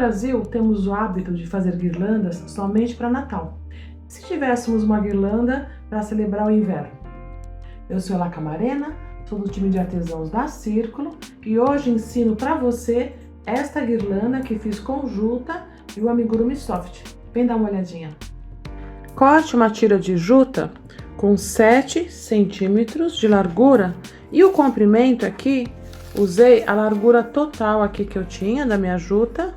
Brasil, temos o hábito de fazer guirlandas somente para Natal. Se tivéssemos uma guirlanda para celebrar o inverno? Eu sou Ela Camarena, sou do time de artesãos da Círculo e hoje ensino para você esta guirlanda que fiz com juta e o amigurumi soft. Vem dar uma olhadinha. Corte uma tira de juta com 7 centímetros de largura e o comprimento aqui, usei a largura total aqui que eu tinha da minha juta,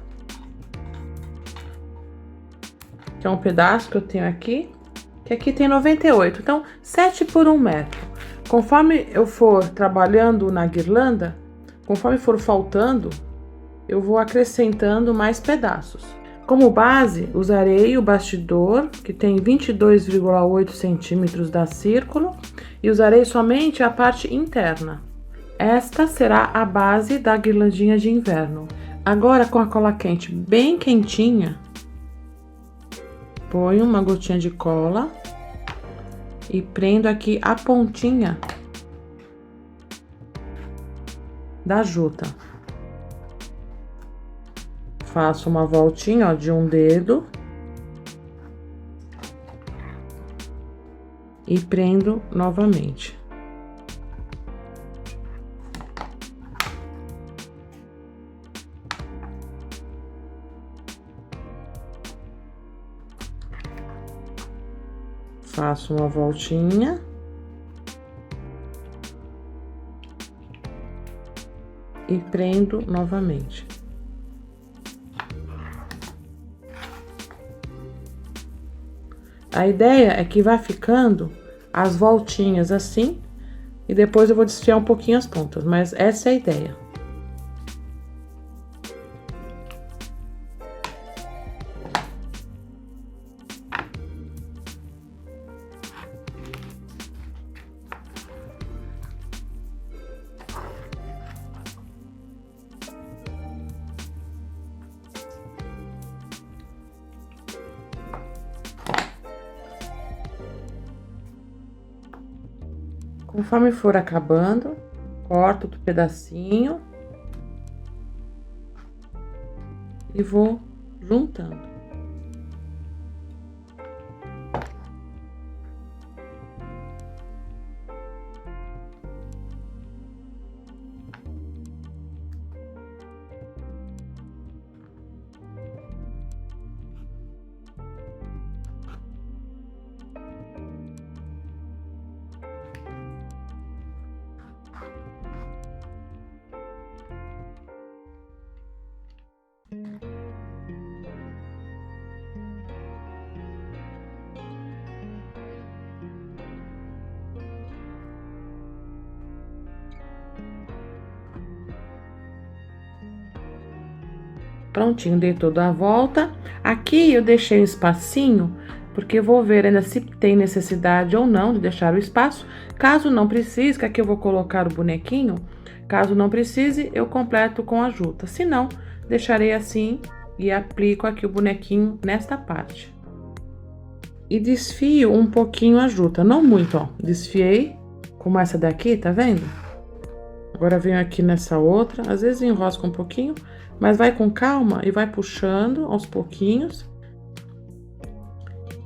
que é um pedaço que eu tenho aqui, que aqui tem 98, então 7 por 1 metro. Conforme eu for trabalhando na guirlanda, conforme for faltando, eu vou acrescentando mais pedaços. Como base, usarei o bastidor, que tem 22,8 centímetros da Círculo, e usarei somente a parte interna. Esta será a base da guirlandinha de inverno. Agora, com a cola quente bem quentinha, ponho uma gotinha de cola e prendo aqui a pontinha da juta. Faço uma voltinha, ó, de um dedo e prendo novamente. Faço uma voltinha e prendo novamente. A ideia é que vai ficando as voltinhas assim e depois eu vou desfiar um pouquinho as pontas, mas essa é a ideia. Conforme for acabando, corto outro pedacinho e vou juntando. Prontinho, dei toda a volta. Aqui eu deixei um espacinho, porque eu vou ver ainda se tem necessidade ou não de deixar o espaço. Caso não precise, que aqui eu vou colocar o bonequinho, caso não precise, eu completo com a juta. Se não, deixarei assim e aplico aqui o bonequinho nesta parte. E desfio um pouquinho a juta, não muito, ó. Desfiei, como essa daqui, tá vendo? Agora venho aqui nessa outra, às vezes enrosca um pouquinho, mas vai com calma e vai puxando aos pouquinhos.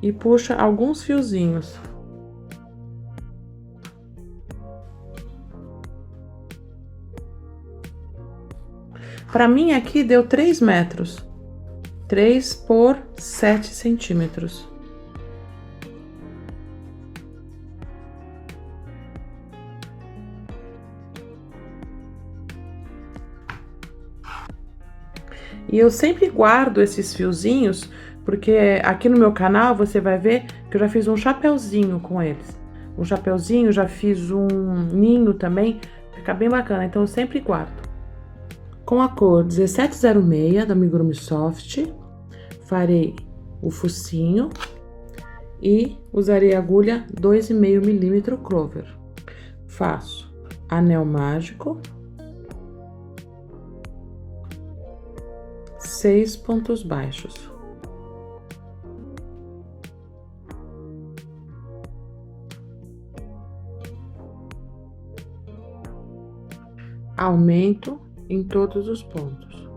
E puxa alguns fiozinhos. Para mim aqui deu 3 metros. 3 por 7 centímetros. E eu sempre guardo esses fiozinhos, porque aqui no meu canal você vai ver que eu já fiz um chapeuzinho com eles. Um chapeuzinho, já fiz um ninho também, fica bem bacana, então eu sempre guardo. Com a cor 1706 da Amigurumi Soft, farei o focinho e usarei a agulha 2,5 milímetro Clover. Faço anel mágico, 6 pontos baixos. Aumento em todos os pontos.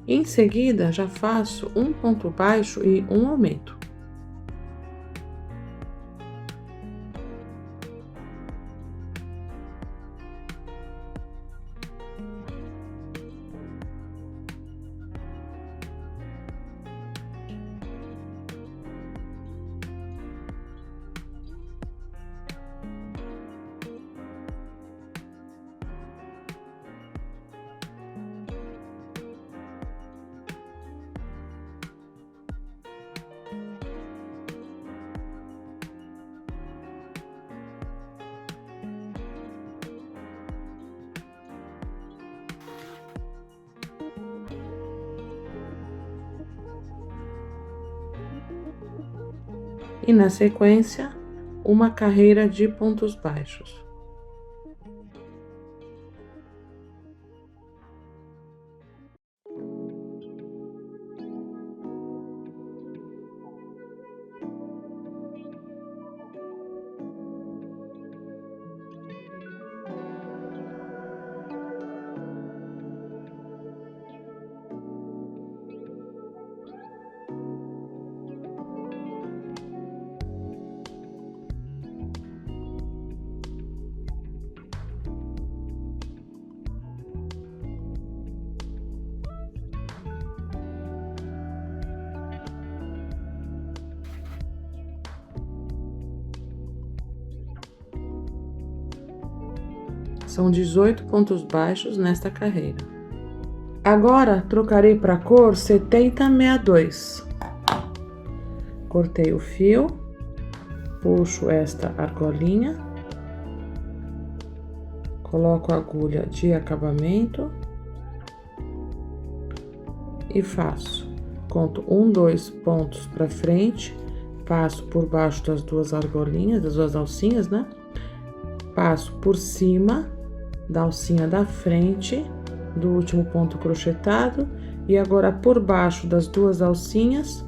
Em seguida, já faço um ponto baixo e um aumento. E na sequência, uma carreira de pontos baixos. São 18 pontos baixos nesta carreira. Agora, trocarei para a cor 7062. Cortei o fio, puxo esta argolinha, coloco a agulha de acabamento e faço. Conto 1, 2 pontos para frente, passo por baixo das duas argolinhas, das duas alcinhas, né? Passo por cima da alcinha da frente do último ponto crochetado e agora por baixo das duas alcinhas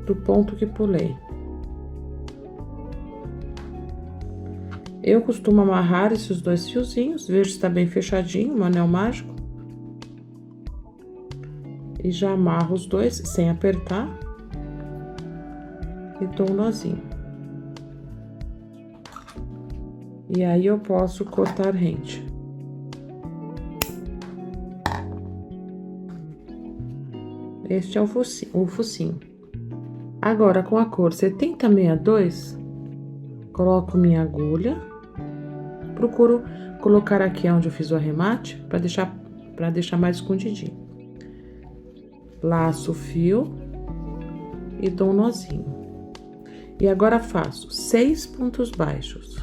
do ponto que pulei. Eu costumo amarrar esses dois fiozinhos, vejo se está bem fechadinho, o anel mágico. E já amarro os dois sem apertar e dou um nozinho. E aí eu posso cortar rente. Este é o focinho. Agora, com a cor 7062, coloco minha agulha. Procuro colocar aqui onde eu fiz o arremate, para deixar mais escondidinho. Laço o fio e dou um nozinho. E agora faço 6 pontos baixos.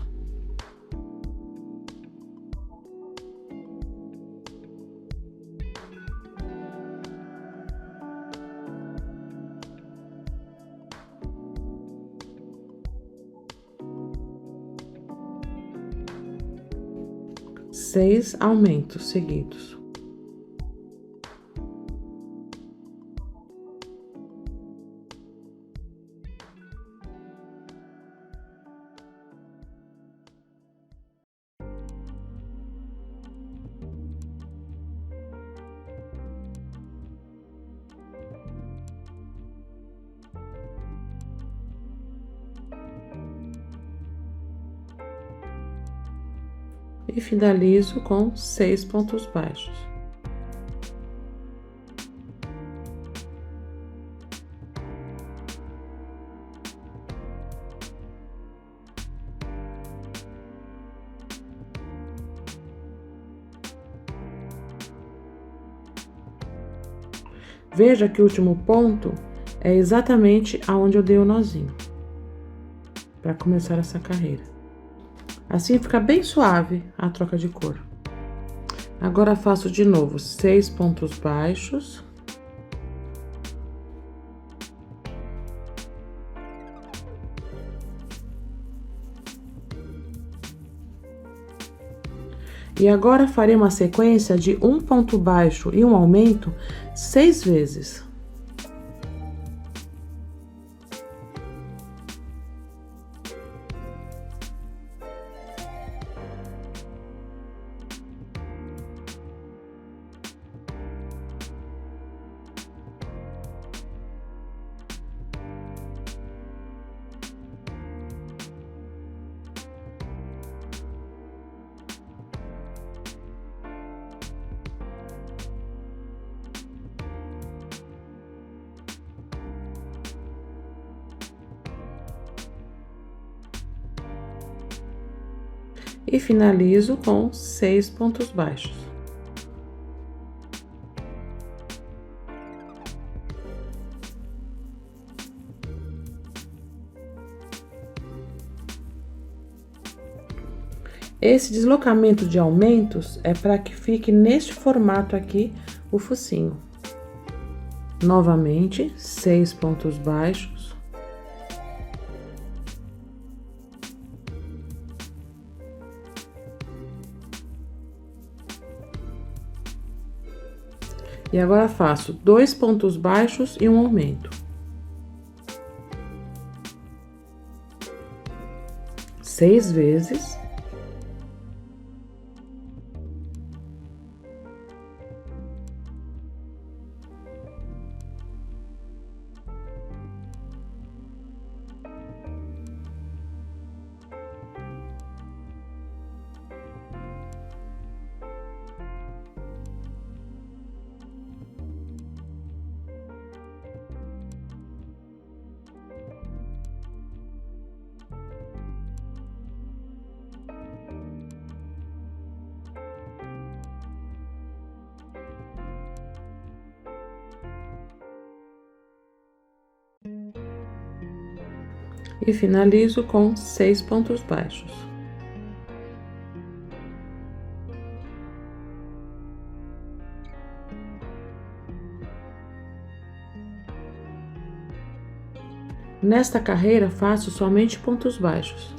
Seis aumentos seguidos. E finalizo com 6 pontos baixos. Veja que o último ponto é exatamente aonde eu dei o nozinho, para começar essa carreira. Assim fica bem suave a troca de cor. Agora faço de novo 6 pontos baixos. E agora farei uma sequência de um ponto baixo e um aumento 6 vezes. E finalizo com 6 pontos baixos. Esse deslocamento de aumentos é para que fique neste formato aqui o focinho. Novamente, 6 pontos baixos. E agora faço 2 pontos baixos e um aumento. 6 vezes. E finalizo com 6 pontos baixos. Nesta carreira, faço somente pontos baixos.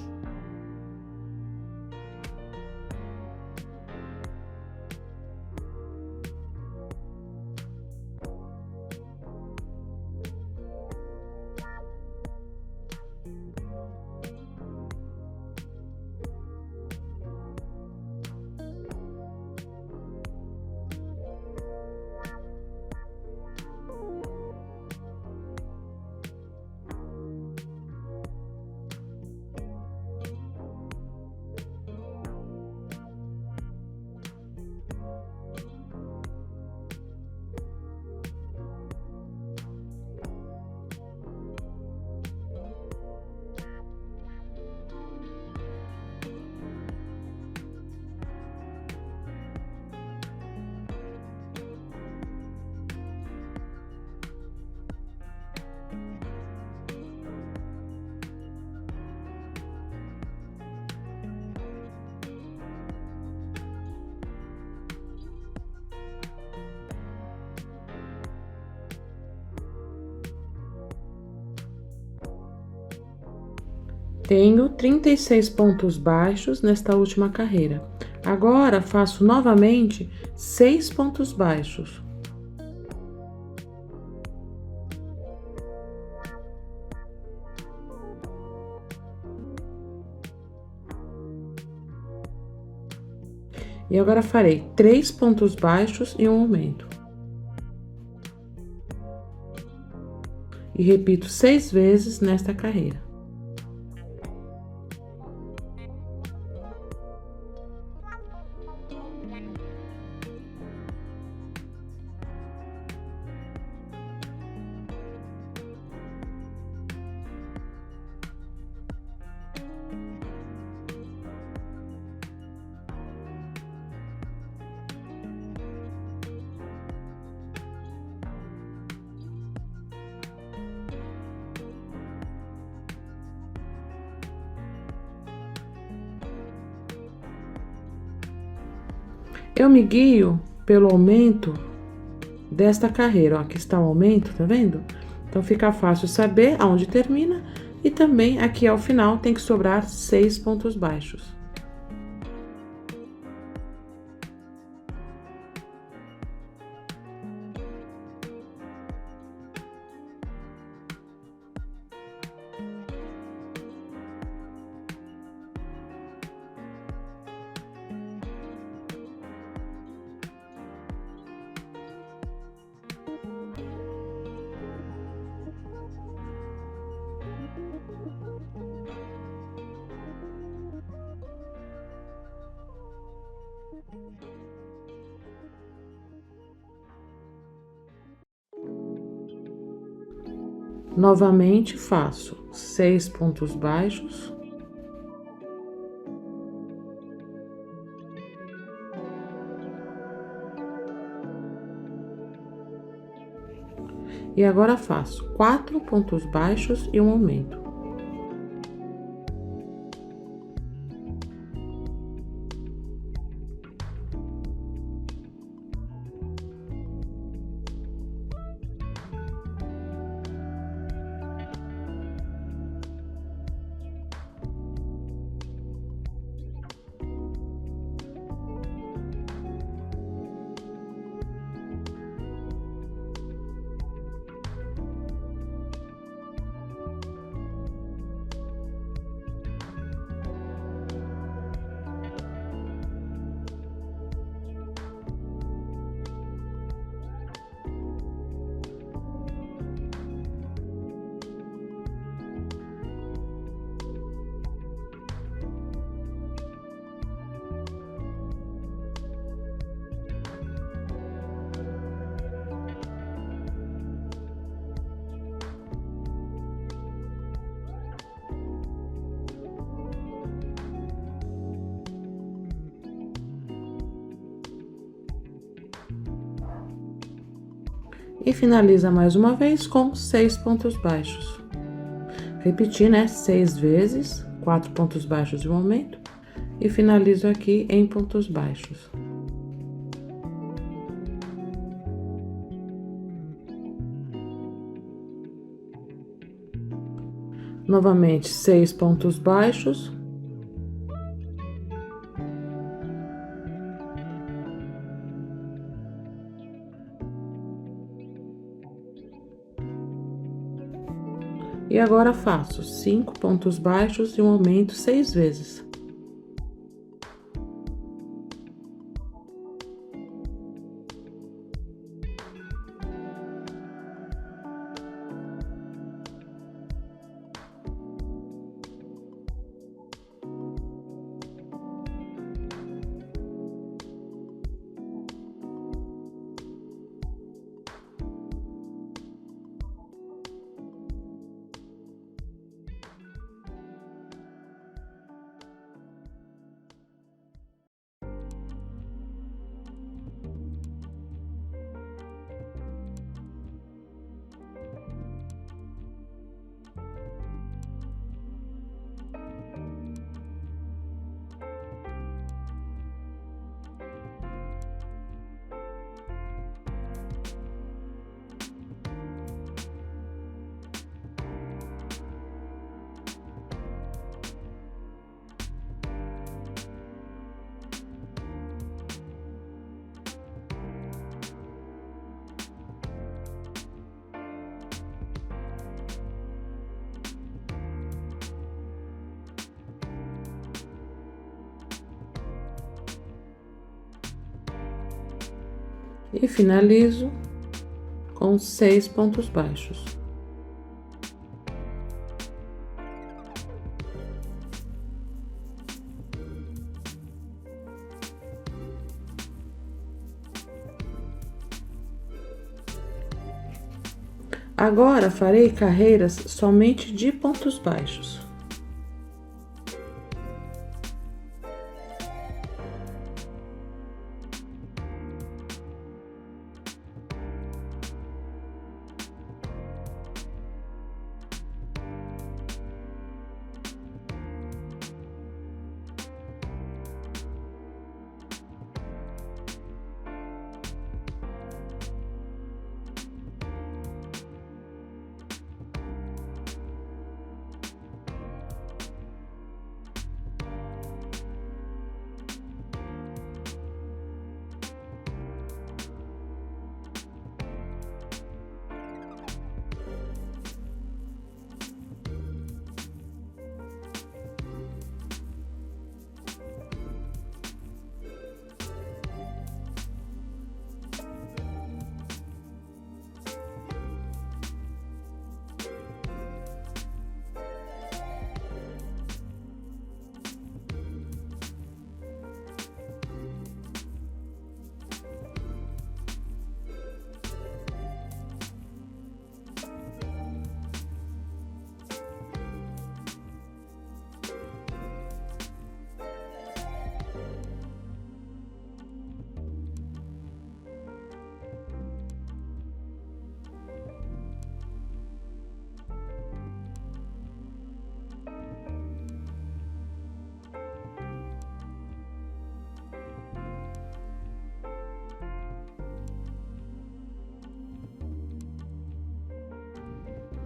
Tenho 36 pontos baixos nesta última carreira. Agora, faço novamente 6 pontos baixos. E agora farei 3 pontos baixos e um aumento. E repito 6 vezes nesta carreira. Eu me guio pelo aumento desta carreira, ó, aqui está o aumento, tá vendo? Então fica fácil saber aonde termina e também aqui ao final tem que sobrar 6 pontos baixos. Novamente faço 6 pontos baixos. E agora faço 4 pontos baixos e um aumento. E finaliza mais uma vez com 6 pontos baixos. Repetir, né? 6 vezes, 4 pontos baixos e um aumento. E finalizo aqui em pontos baixos. Novamente, 6 pontos baixos. E agora faço 5 pontos baixos e um aumento 6 vezes. E finalizo com 6 pontos baixos. Agora farei carreiras somente de pontos baixos.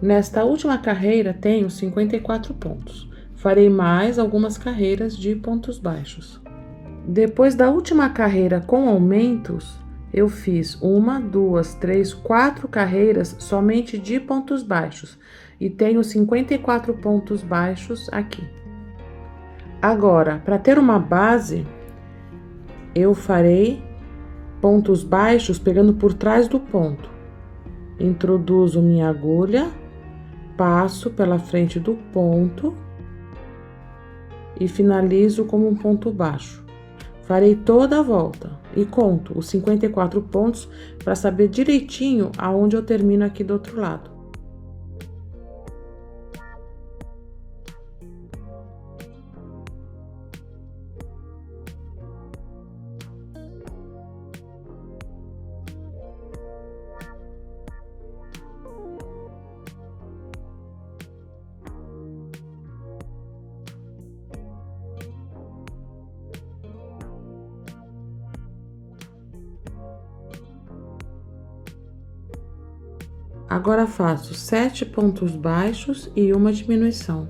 Nesta última carreira tenho 54 pontos. Farei mais algumas carreiras de pontos baixos. Depois da última carreira com aumentos, eu fiz 1, 2, 3, 4 carreiras somente de pontos baixos e tenho 54 pontos baixos aqui. Agora, para ter uma base, eu farei pontos baixos pegando por trás do ponto. Introduzo minha agulha, passo pela frente do ponto e finalizo como um ponto baixo. Farei toda a volta e conto os 54 pontos para saber direitinho aonde eu termino aqui do outro lado. Agora faço 7 pontos baixos e uma diminuição.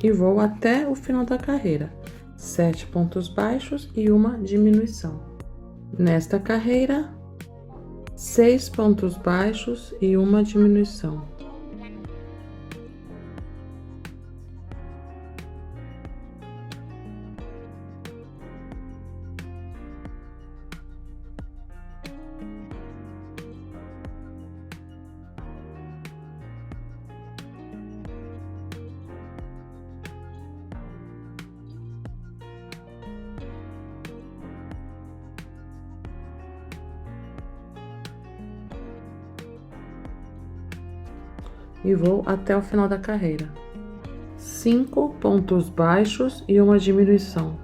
E vou até o final da carreira. 7 pontos baixos e uma diminuição. Nesta carreira, 6 pontos baixos e uma diminuição. E vou até o final da carreira. 5 pontos baixos e uma diminuição.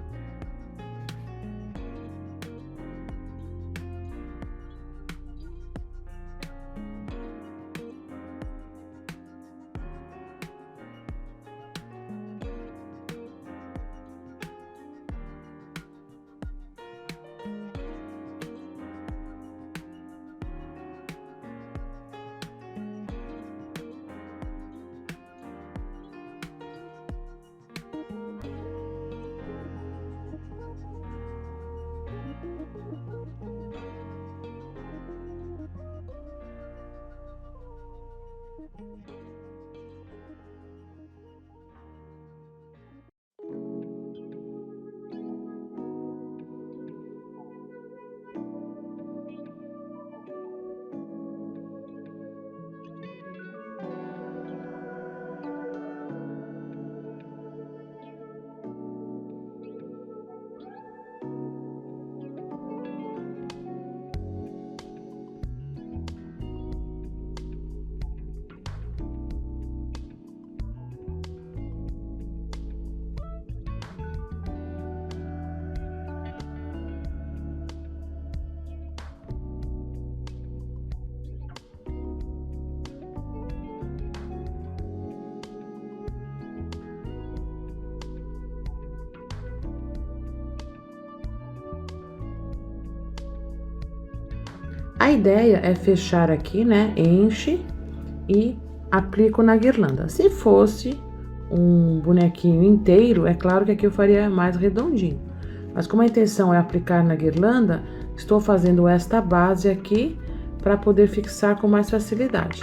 A ideia é fechar aqui, né? Enche e aplico na guirlanda. Se fosse um bonequinho inteiro, é claro que aqui eu faria mais redondinho. Mas como a intenção é aplicar na guirlanda, estou fazendo esta base aqui para poder fixar com mais facilidade.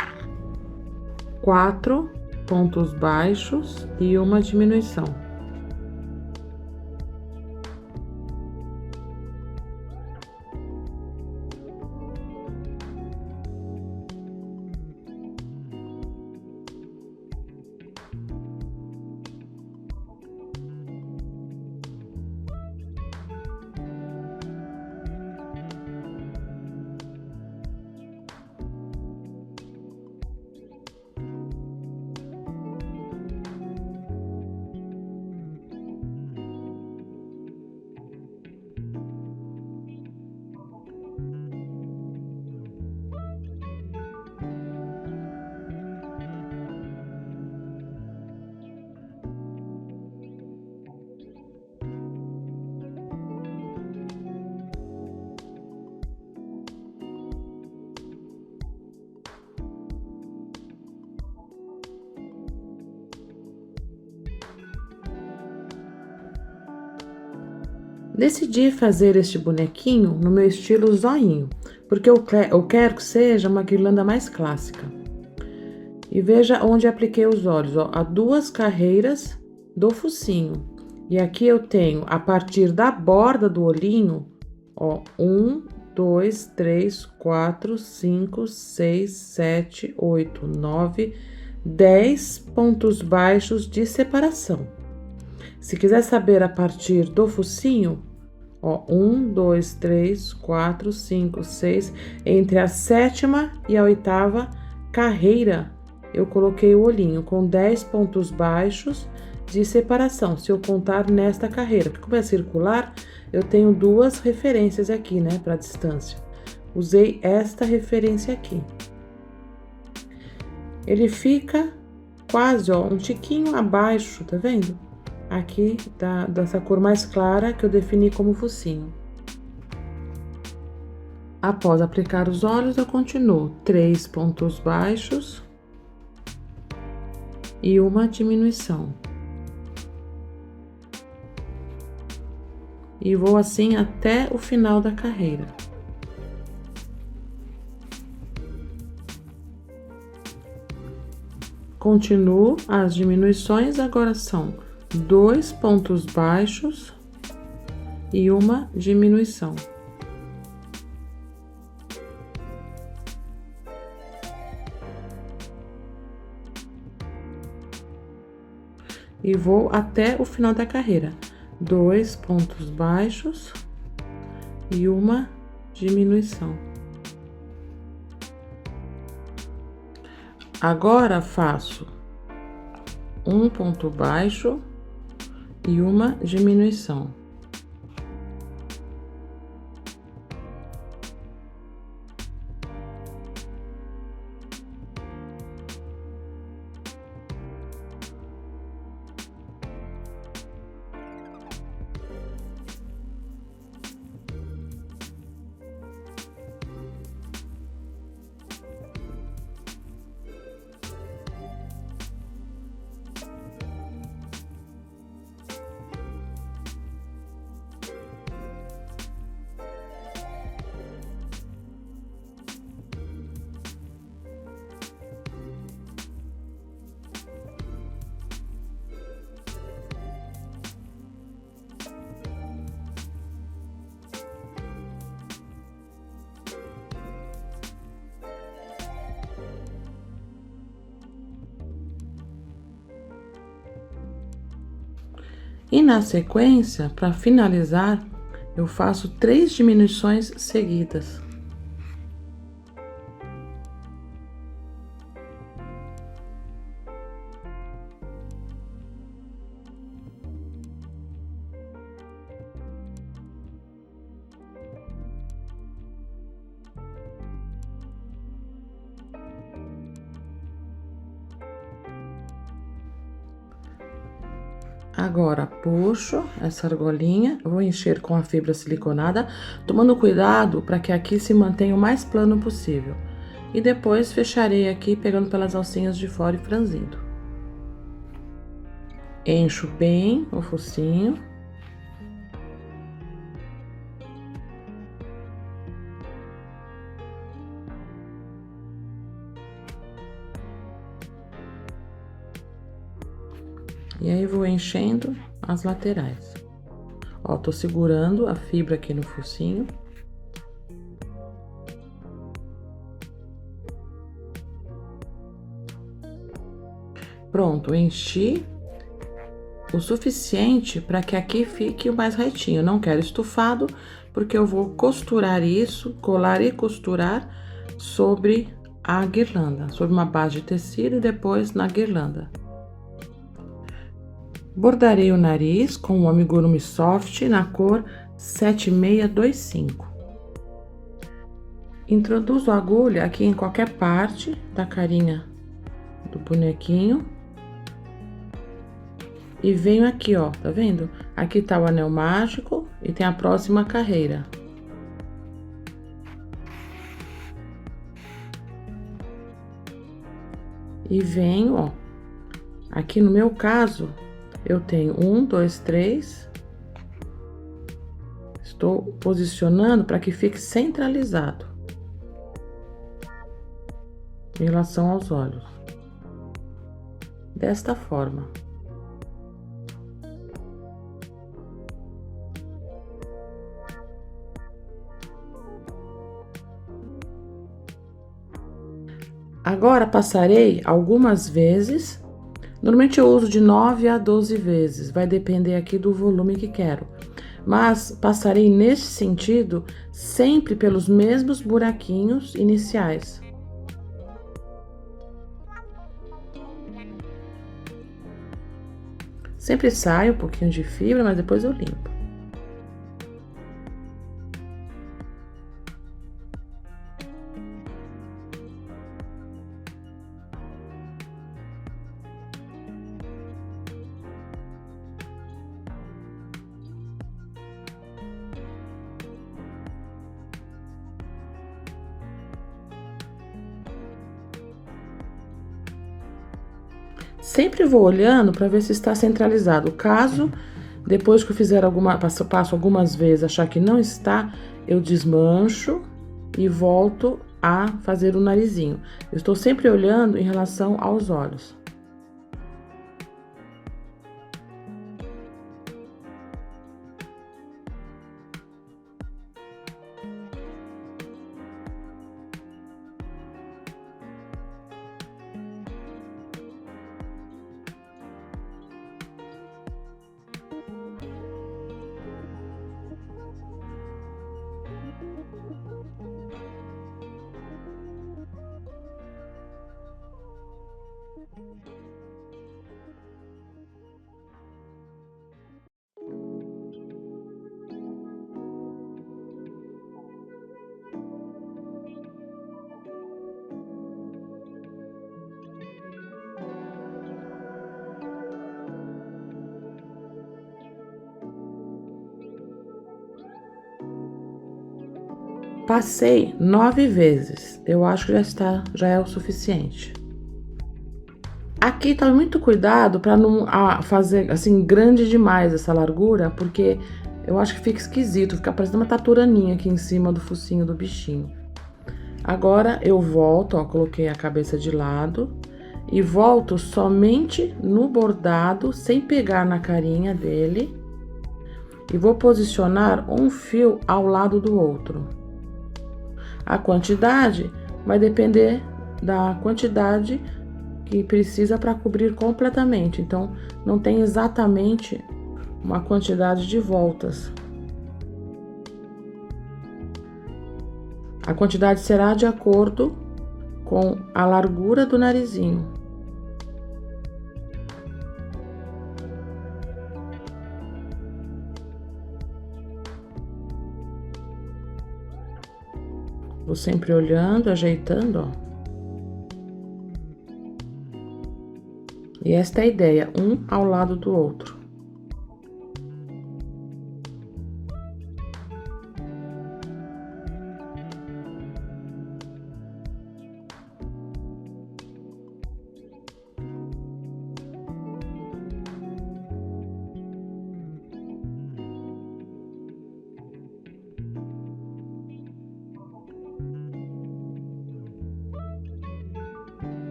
4 pontos baixos e uma diminuição. Decidi fazer este bonequinho no meu estilo zoinho, porque eu quero que seja uma guirlanda mais clássica. E veja onde apliquei os olhos, ó, a 2 carreiras do focinho. E aqui eu tenho, a partir da borda do olhinho, ó, 1, 2, 3, 4, 5, 6, 7, 8, 9, 10 pontos baixos de separação. Se quiser saber a partir do focinho, ó, 1, 2, 3, 4, 5, 6, entre a 7ª e a 8ª carreira, eu coloquei o olhinho com 10 pontos baixos de separação, se eu contar nesta carreira, porque como é circular, eu tenho 2 referências aqui, né, para distância. Usei esta referência aqui. Ele quase, ó, um tiquinho abaixo, tá vendo? Aqui, dessa cor mais clara que eu defini como focinho. Após aplicar os olhos, eu continuo 3 pontos baixos e uma diminuição. E vou assim até o final da carreira. Continuo as diminuições, agora são 2 pontos baixos e uma diminuição. E vou até o final da carreira. 2 pontos baixos e uma diminuição. Agora faço um ponto baixo e uma diminuição. E na sequência, para finalizar, eu faço 3 diminuições seguidas. Agora, puxo essa argolinha, vou encher com a fibra siliconada, tomando cuidado para que aqui se mantenha o mais plano possível. E depois fecharei aqui, pegando pelas alcinhas de fora e franzindo. Encho bem o focinho. E aí, vou enchendo as laterais. Ó, tô segurando a fibra aqui no focinho. Pronto, enchi o suficiente para que aqui fique o mais retinho. Eu não quero estufado, porque eu vou costurar isso, colar e costurar sobre a guirlanda, sobre uma base de tecido e depois na guirlanda. Bordarei o nariz com o amigurumi soft na cor 7625. Introduzo a agulha aqui em qualquer parte da carinha do bonequinho. E venho aqui, ó, tá vendo? Aqui tá o anel mágico e tem a próxima carreira. E venho, ó, aqui no meu caso, eu tenho 1, 2, 3, Tô posicionando para que fique centralizado em relação aos olhos. Desta forma. Agora passarei algumas vezes. Normalmente eu uso de 9 a 12 vezes, vai depender aqui do volume que quero. Mas passarei nesse sentido sempre pelos mesmos buraquinhos iniciais. Sempre sai um pouquinho de fibra, mas depois eu limpo. Sempre vou olhando para ver se está centralizado. Caso, depois que eu fizer passo algumas vezes, achar que não está, eu desmancho e volto a fazer o narizinho. Eu estou sempre olhando em relação aos olhos. Passei 9 vezes. Eu acho que já é o suficiente. Aqui tome muito cuidado para não fazer assim grande demais essa largura, porque eu acho que fica esquisito, fica parecendo uma taturaninha aqui em cima do focinho do bichinho. Agora eu volto, ó, coloquei a cabeça de lado e volto somente no bordado, sem pegar na carinha dele. E vou posicionar um fio ao lado do outro. A quantidade vai depender da quantidade que precisa para cobrir completamente. Então, não tem exatamente uma quantidade de voltas. A quantidade será de acordo com a largura do narizinho. Vou sempre olhando, ajeitando, ó. E esta é a ideia, um ao lado do outro.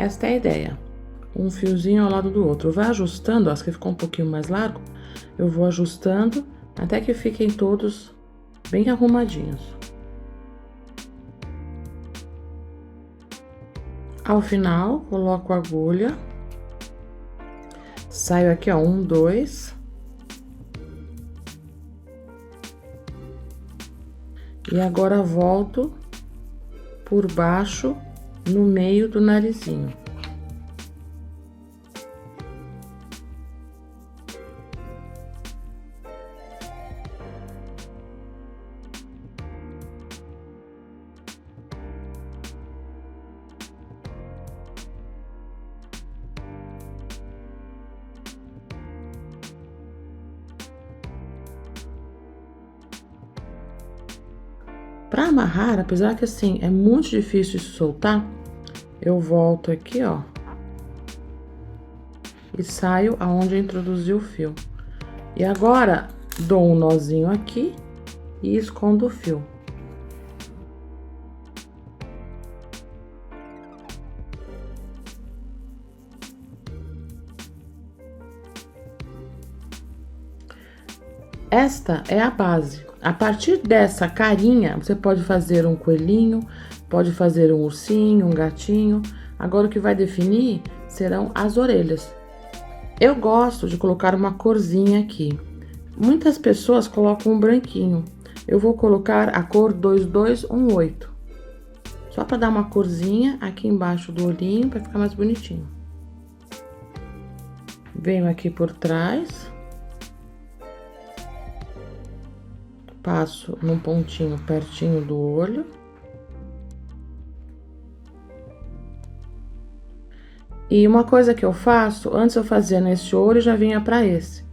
Esta é a ideia. Um fiozinho ao lado do outro. Vai ajustando, ó, que ficou um pouquinho mais largo. Eu vou ajustando até que fiquem todos bem arrumadinhos. Ao final, coloco a agulha. Saio aqui, ó, 1, 2. E agora volto por baixo, no meio do narizinho. Para amarrar, apesar que assim, é muito difícil de soltar, eu volto aqui, ó. E saio aonde eu introduzi o fio. E agora, dou um nozinho aqui e escondo o fio. Esta é a base. A partir dessa carinha, você pode fazer um coelhinho, pode fazer um ursinho, um gatinho. Agora o que vai definir serão as orelhas. Eu gosto de colocar uma corzinha aqui. Muitas pessoas colocam um branquinho. Eu vou colocar a cor 2218. Só para dar uma corzinha aqui embaixo do olhinho, para ficar mais bonitinho. Venho aqui por trás. Passo num pontinho pertinho do olho. E uma coisa que eu faço, antes eu fazia nesse olho e já vinha para esse.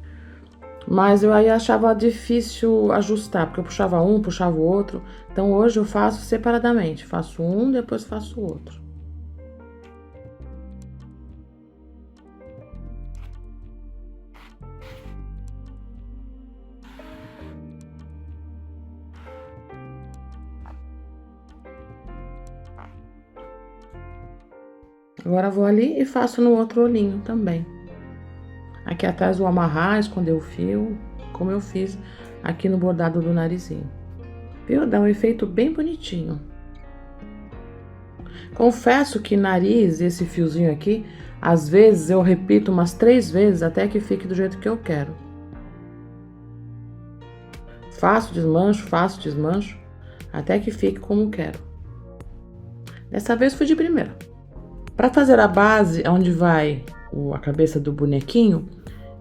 Mas eu aí achava difícil ajustar, porque eu puxava um, puxava o outro. Então hoje eu faço separadamente. Faço um, depois faço o outro. Agora vou ali e faço no outro olhinho também. Aqui atrás vou amarrar, esconder o fio, como eu fiz aqui no bordado do narizinho. Viu? Dá um efeito bem bonitinho. Confesso que nariz, esse fiozinho aqui, às vezes eu repito umas 3 vezes até que fique do jeito que eu quero. Faço desmancho, até que fique como quero. Dessa vez fui de primeira. Para fazer a base, onde vai a cabeça do bonequinho,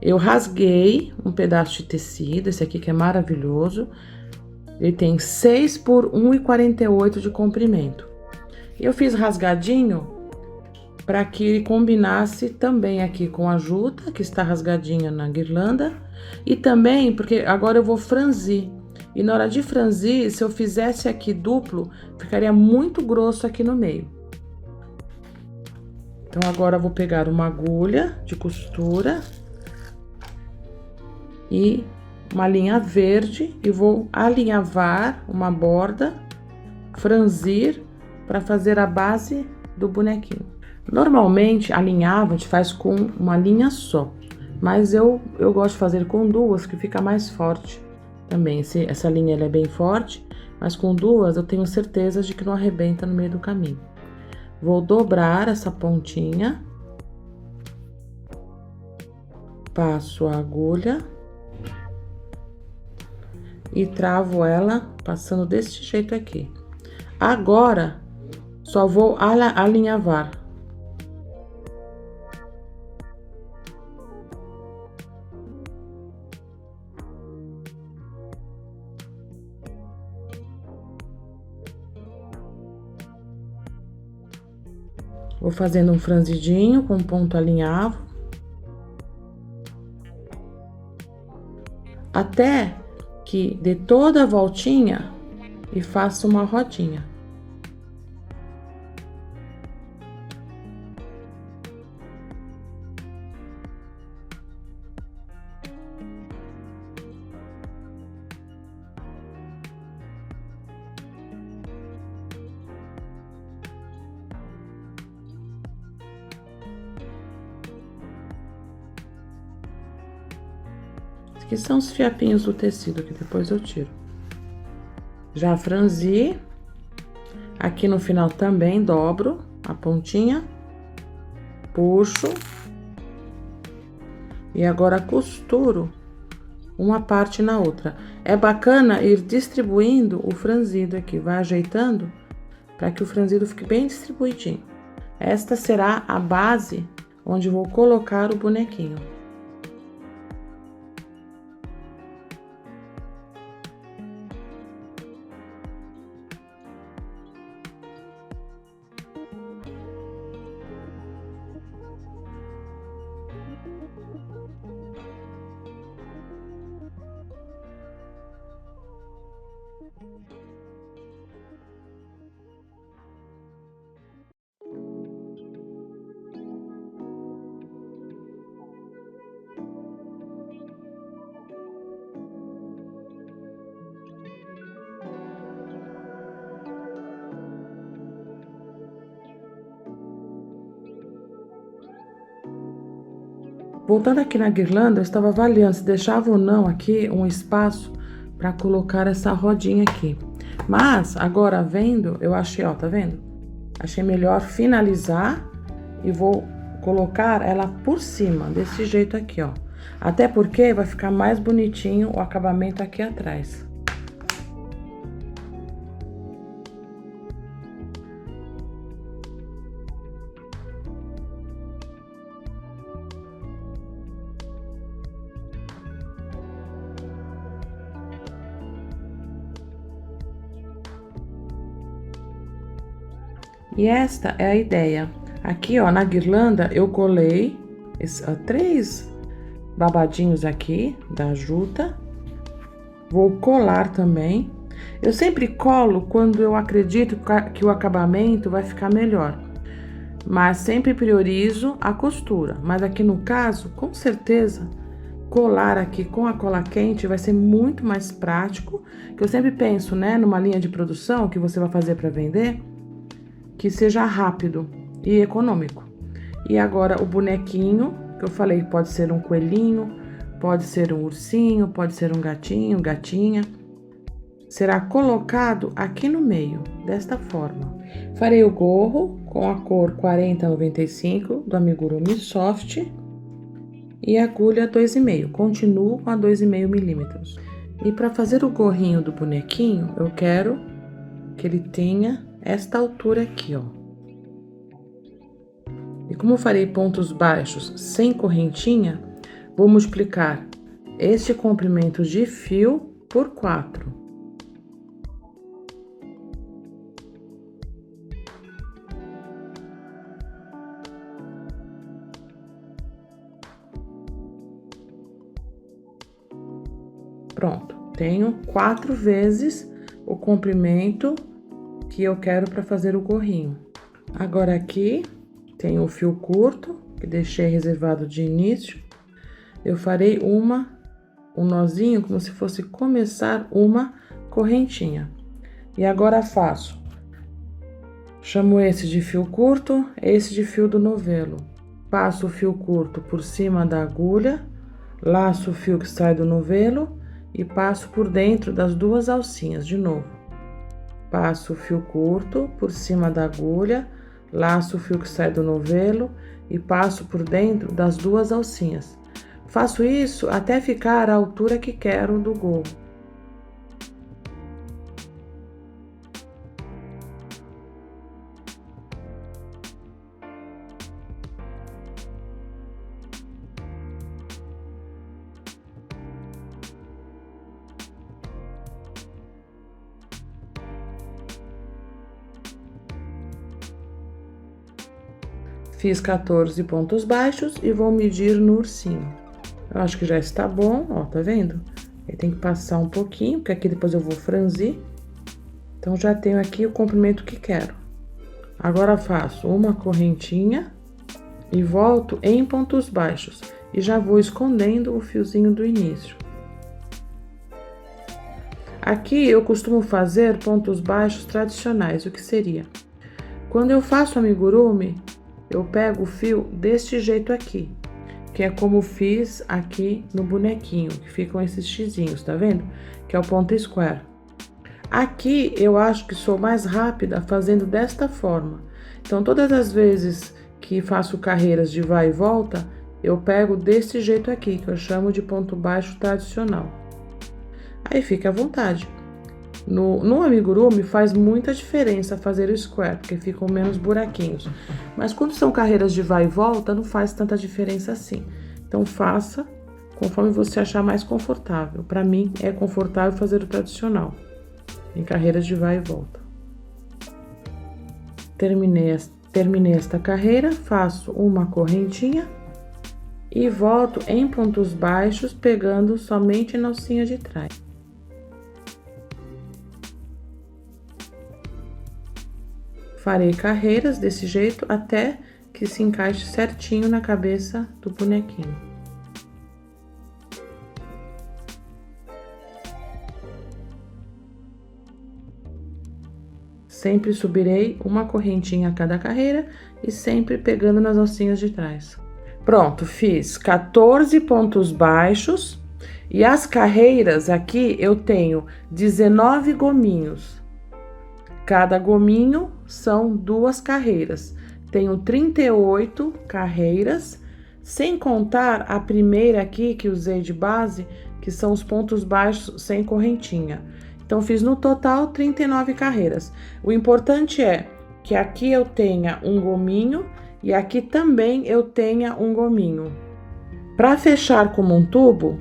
eu rasguei um pedaço de tecido, esse aqui que é maravilhoso. Ele tem 6 por 1,48 de comprimento. Eu fiz rasgadinho para que ele combinasse também aqui com a juta, que está rasgadinha na guirlanda. E também porque agora eu vou franzir. E na hora de franzir, se eu fizesse aqui duplo, ficaria muito grosso aqui no meio. Então, agora eu vou pegar uma agulha de costura e uma linha verde e vou alinhavar uma borda, franzir para fazer a base do bonequinho. Normalmente, alinhava a gente faz com uma linha só, mas eu gosto de fazer com duas, que fica mais forte também. Essa linha ela é bem forte, mas com duas eu tenho certeza de que não arrebenta no meio do caminho. Vou dobrar essa pontinha, passo a agulha e travo ela passando desse jeito aqui. Agora, só vou alinhavar. Vou fazendo um franzidinho com ponto alinhavo. Até que dê toda a voltinha e faça uma rodinha. Aqui são os fiapinhos do tecido, que depois eu tiro. Já franzi. Aqui no final também dobro a pontinha. Puxo. E agora costuro uma parte na outra. É bacana ir distribuindo o franzido aqui, vai ajeitando para que o franzido fique bem distribuidinho. Esta será a base onde vou colocar o bonequinho. Voltando aqui na guirlanda, eu estava avaliando se deixava ou não aqui um espaço para colocar essa rodinha aqui. Mas, agora vendo, eu achei, ó, tá vendo? Achei melhor finalizar e vou colocar ela por cima, desse jeito aqui, ó. Até porque vai ficar mais bonitinho o acabamento aqui atrás. E esta é a ideia. Aqui, ó, na guirlanda, eu colei 3 babadinhos aqui da juta. Vou colar também. Eu sempre colo quando eu acredito que o acabamento vai ficar melhor. Mas sempre priorizo a costura. Mas aqui no caso, com certeza, colar aqui com a cola quente vai ser muito mais prático. Que eu sempre penso, né, numa linha de produção que você vai fazer para vender, que seja rápido e econômico. E agora o bonequinho, que eu falei, pode ser um coelhinho, pode ser um ursinho, pode ser um gatinho, gatinha. Será colocado aqui no meio, desta forma. Farei o gorro com a cor 4095 do Amigurumi Soft e agulha 2,5. Continuo com a 2,5 milímetros. E para fazer o gorrinho do bonequinho, eu quero que ele tenha esta altura aqui, ó. E como eu farei pontos baixos sem correntinha, vou multiplicar este comprimento de fio por 4. Pronto, tenho 4 vezes o comprimento que eu quero para fazer o gorrinho. Agora aqui tenho o fio curto, que deixei reservado de início. Eu farei um nozinho como se fosse começar uma correntinha. E agora faço, chamo esse de fio curto, esse de fio do novelo. Passo o fio curto por cima da agulha, laço o fio que sai do novelo e passo por dentro das 2 alcinhas de novo. Passo o fio curto por cima da agulha, laço o fio que sai do novelo e passo por dentro das 2 alcinhas. Faço isso até ficar à altura que quero do gorro. Fiz 14 pontos baixos e vou medir no ursinho. Eu acho que já está bom, ó, tá vendo? Ele tem que passar um pouquinho, porque aqui depois eu vou franzir. Então, já tenho aqui o comprimento que quero. Agora, faço uma correntinha e volto em pontos baixos. E já vou escondendo o fiozinho do início. Aqui, eu costumo fazer pontos baixos tradicionais, o que seria? Quando eu faço amigurumi, eu pego o fio deste jeito aqui. que é como fiz aqui no bonequinho, que ficam esses xizinhos, tá vendo? Que é o ponto square. Aqui eu acho que sou mais rápida fazendo desta forma. Então, todas as vezes que faço carreiras de vai e volta, eu pego desse jeito aqui, que eu chamo de ponto baixo tradicional. Aí fica à vontade. No amigurumi faz muita diferença fazer o square, porque ficam menos buraquinhos. Mas quando são carreiras de vai e volta, não faz tanta diferença assim. Então faça conforme você achar mais confortável. Para mim é confortável fazer o tradicional, em carreiras de vai e volta. Terminei esta carreira, faço uma correntinha e volto em pontos baixos, pegando somente na alcinha de trás. Farei carreiras desse jeito até que se encaixe certinho na cabeça do bonequinho. Sempre subirei uma correntinha a cada carreira e sempre pegando nas alcinhas de trás. Pronto, fiz 14 pontos baixos e as carreiras aqui eu tenho 19 gominhos. Cada gominho são 2 carreiras. Tenho 38 carreiras, sem contar a primeira aqui que usei de base, que são os pontos baixos sem correntinha. Então, fiz no total 39 carreiras. O importante é que aqui eu tenha um gominho e aqui também eu tenha um gominho. Para fechar como um tubo,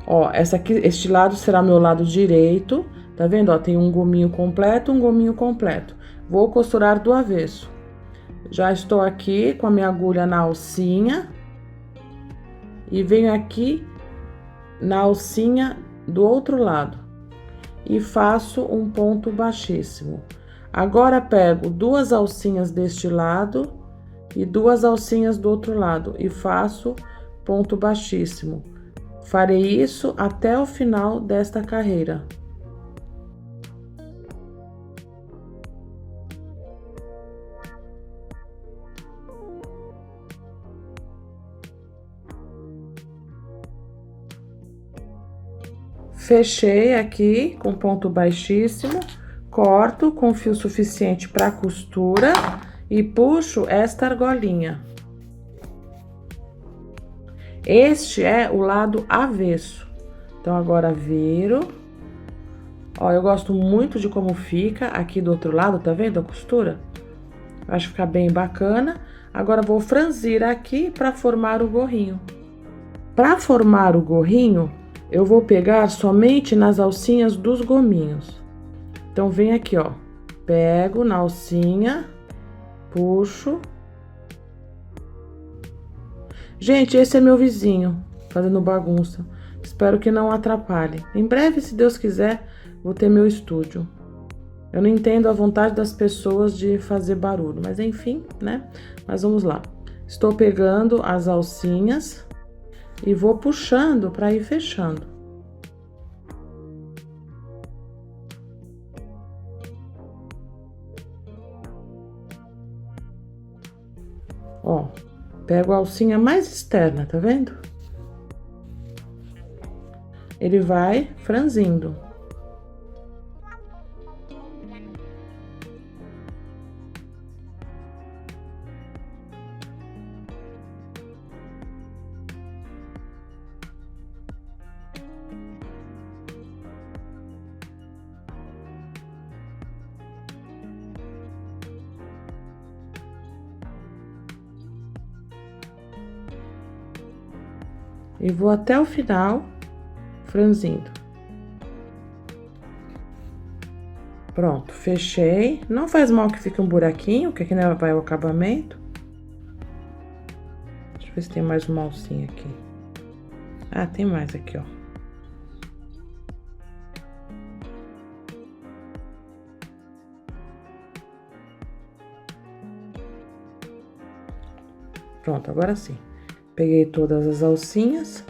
ó, este lado será meu lado direito. Tá vendo? Ó, tem um gominho completo, um gominho completo. Vou costurar do avesso. Já estou aqui com a minha agulha na alcinha. E venho aqui na alcinha do outro lado. E faço um ponto baixíssimo. Agora, pego 2 alcinhas deste lado e 2 alcinhas do outro lado. E faço ponto baixíssimo. Farei isso até o final desta carreira. Fechei aqui com ponto baixíssimo, corto com fio suficiente para costura e puxo esta argolinha. Este é o lado avesso. Então, agora viro. Ó, eu gosto muito de como fica aqui do outro lado, tá vendo a costura? Acho que fica bem bacana. Agora, vou franzir aqui para formar o gorrinho. Para formar o gorrinho, eu vou pegar somente nas alcinhas dos gominhos. Então, vem aqui, ó. Pego na alcinha, puxo. Gente, esse é meu vizinho, fazendo bagunça. Espero que não atrapalhe. Em breve, se Deus quiser, vou ter meu estúdio. Eu não entendo a vontade das pessoas de fazer barulho, mas enfim, né? Mas vamos lá. Estou pegando as alcinhas e vou puxando para ir fechando. Ó, pego a alcinha mais externa, tá vendo? Ele vai franzindo. E vou até o final, franzindo. Pronto, fechei. Não faz mal que fique um buraquinho, que aqui não vai o acabamento. Deixa eu ver se tem mais uma alcinha aqui. Ah, tem mais aqui, ó. Pronto, agora sim. Peguei todas as alcinhas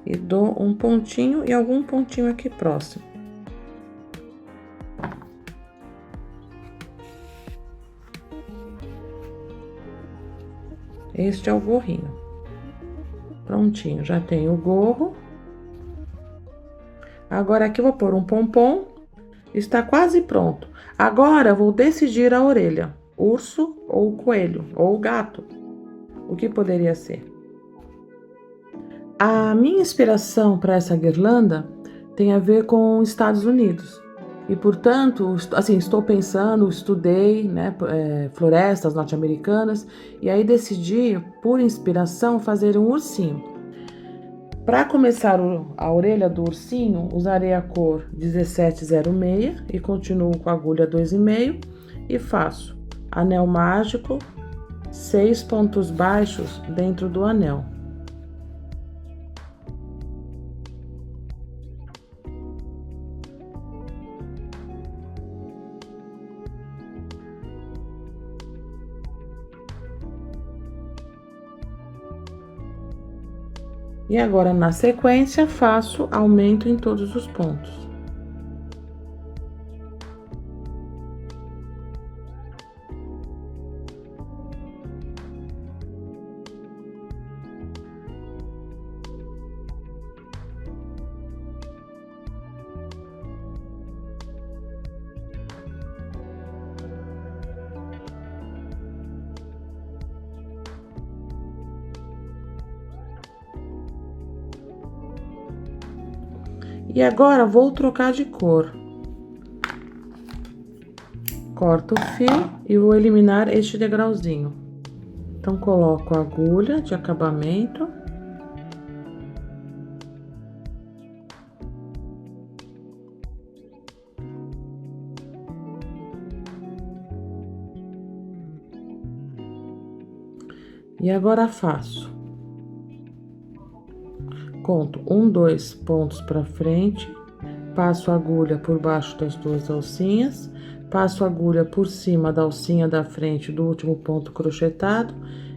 e dou um pontinho e algum pontinho aqui próximo. Este é o gorrinho. Prontinho, já tenho o gorro. Agora aqui eu vou pôr um pompom. Está quase pronto. Agora vou decidir a orelha. Urso ou coelho ou gato. O que poderia ser? A minha inspiração para essa guirlanda tem a ver com Estados Unidos. E, portanto, assim, estou pensando, estudei, né, florestas norte-americanas, e aí decidi, por inspiração, fazer um ursinho. Para começar a orelha do ursinho, usarei a cor 1706 e continuo com a agulha 2,5 e faço anel mágico, 6 pontos baixos dentro do anel. E agora, na sequência, faço aumento em todos os pontos. E agora vou trocar de cor. Corto o fio e vou eliminar este degrauzinho. Então, coloco a agulha de acabamento. E agora faço. Conto 1, 2 pontos para frente, passo a agulha por baixo das duas alcinhas, passo a agulha por cima da alcinha da frente do último ponto crochetado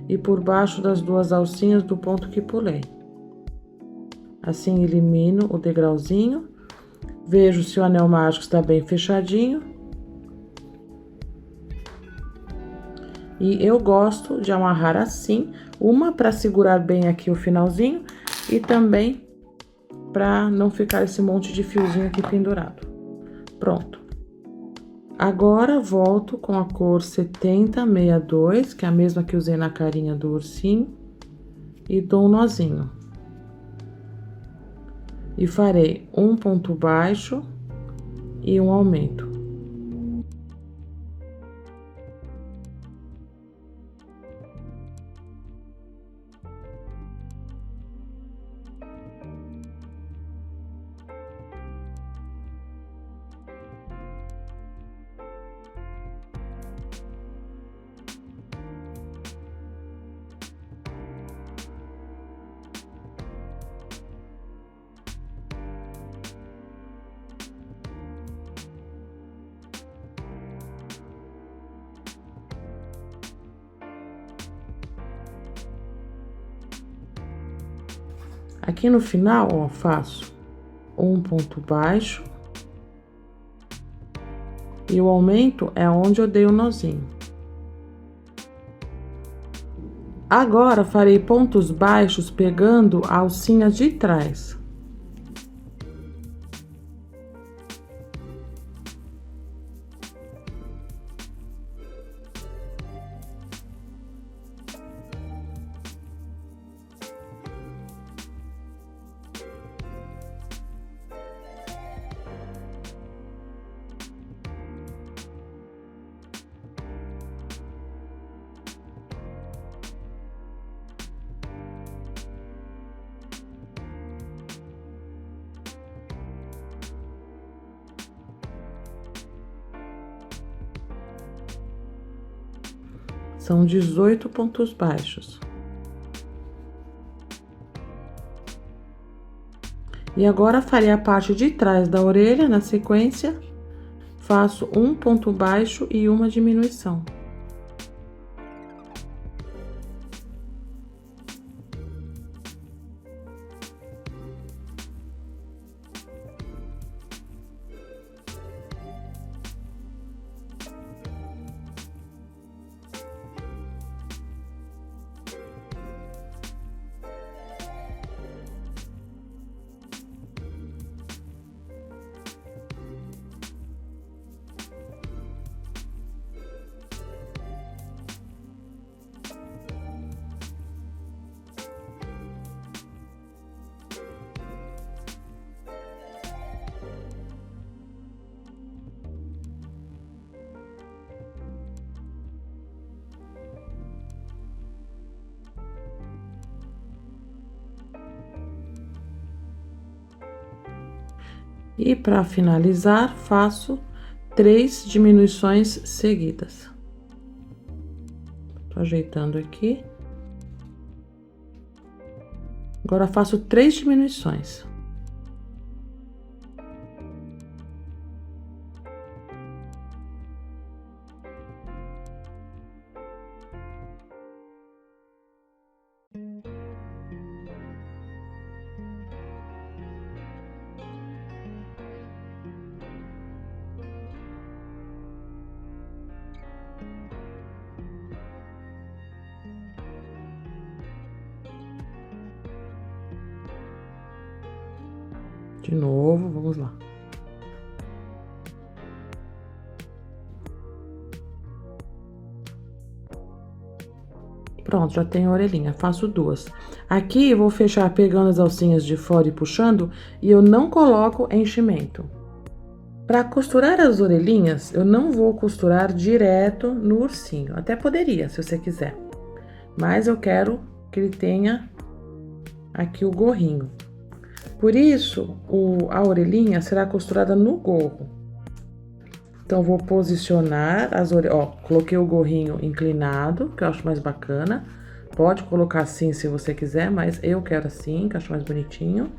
e por baixo das duas alcinhas do ponto que pulei. Assim elimino o degrauzinho, vejo se o anel mágico está bem fechadinho. E eu gosto de amarrar assim, uma para segurar bem aqui o finalzinho e também para não ficar esse monte de fiozinho aqui pendurado. Pronto. Agora volto com a cor 7062, que é a mesma que usei na carinha do ursinho, e dou um nozinho. E farei um ponto baixo e um aumento. Aqui no final, ó, faço um ponto baixo e o aumento é onde eu dei o nozinho. Agora, farei pontos baixos pegando a alcinha de trás. São 18 pontos baixos. E agora, farei a parte de trás da orelha, na sequência, faço um ponto baixo e uma diminuição. E para finalizar, faço 3 diminuições seguidas. Tô ajeitando aqui. Agora faço 3 diminuições. De novo, vamos lá. Pronto, já tenho a orelhinha, faço 2. Aqui eu vou fechar pegando as alcinhas de fora e puxando, e eu não coloco enchimento. Para costurar as orelhinhas, eu não vou costurar direto no ursinho. Até poderia, se você quiser. Mas eu quero que ele tenha aqui o gorrinho. Por isso, a orelhinha será costurada no gorro. Então, vou posicionar as orelhas. Ó, coloquei o gorrinho inclinado, que eu acho mais bacana. Pode colocar assim se você quiser, mas eu quero assim, que eu acho mais bonitinho.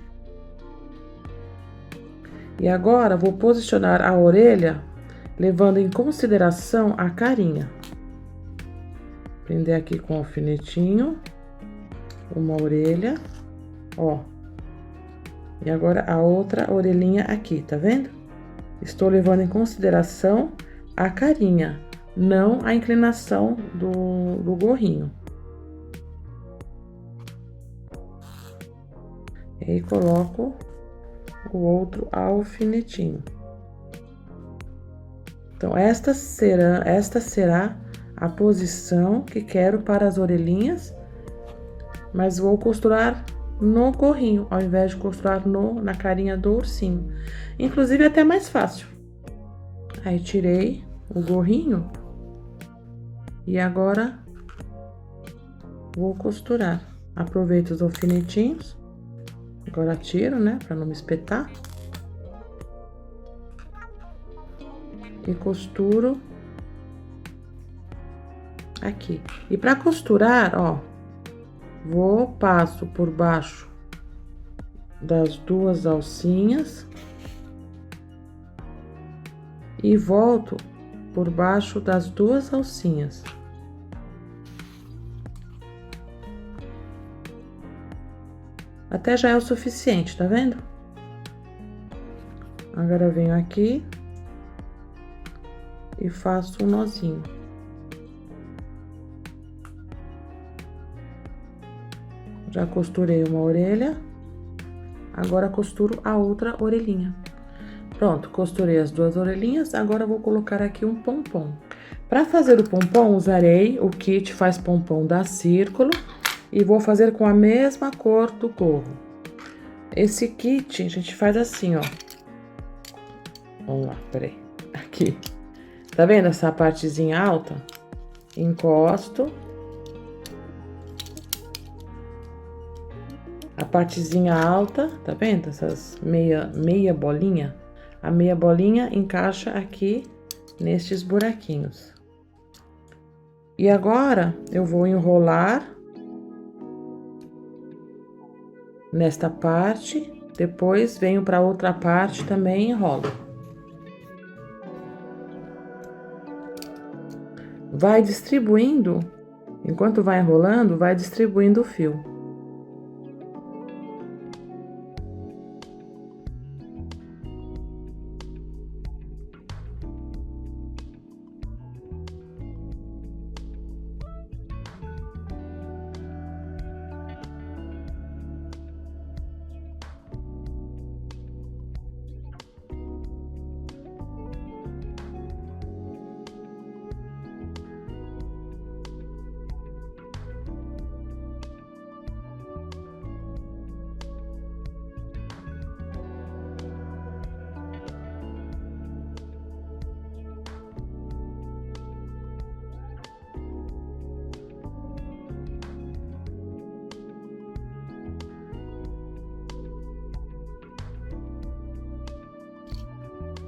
E agora, vou posicionar a orelha, levando em consideração a carinha. Prender aqui com o alfinetinho. Uma orelha, ó. E agora a outra orelhinha aqui, tá vendo? Estou levando em consideração a carinha, não a inclinação do gorrinho. E aí, coloco o outro alfinetinho. Então, esta será a posição que quero para as orelhinhas, mas vou costurar no gorrinho, ao invés de costurar na carinha do ursinho. Inclusive, é até mais fácil. Aí, tirei o gorrinho e agora vou costurar. Aproveito os alfinetinhos. Agora tiro, né, para não me espetar. E costuro aqui. E para costurar, ó, passo por baixo das 2 alcinhas e volto por baixo das 2 alcinhas. Até já é o suficiente, tá vendo? Agora venho aqui e faço um nozinho. Já costurei uma orelha, agora costuro a outra orelhinha. Pronto, costurei as 2 orelhinhas, agora vou colocar aqui um pompom. Para fazer o pompom, usarei o kit Faz Pompom da Círculo e vou fazer com a mesma cor do gorro. Esse kit a gente faz assim, ó. Vamos lá, peraí. Aqui. Tá vendo essa partezinha alta? Encosto. A partezinha alta, tá vendo? Essas meia bolinha. A meia bolinha encaixa aqui nestes buraquinhos. E agora, eu vou enrolar nesta parte, depois venho para outra parte também e enrolo. Vai distribuindo, enquanto vai enrolando, vai distribuindo o fio.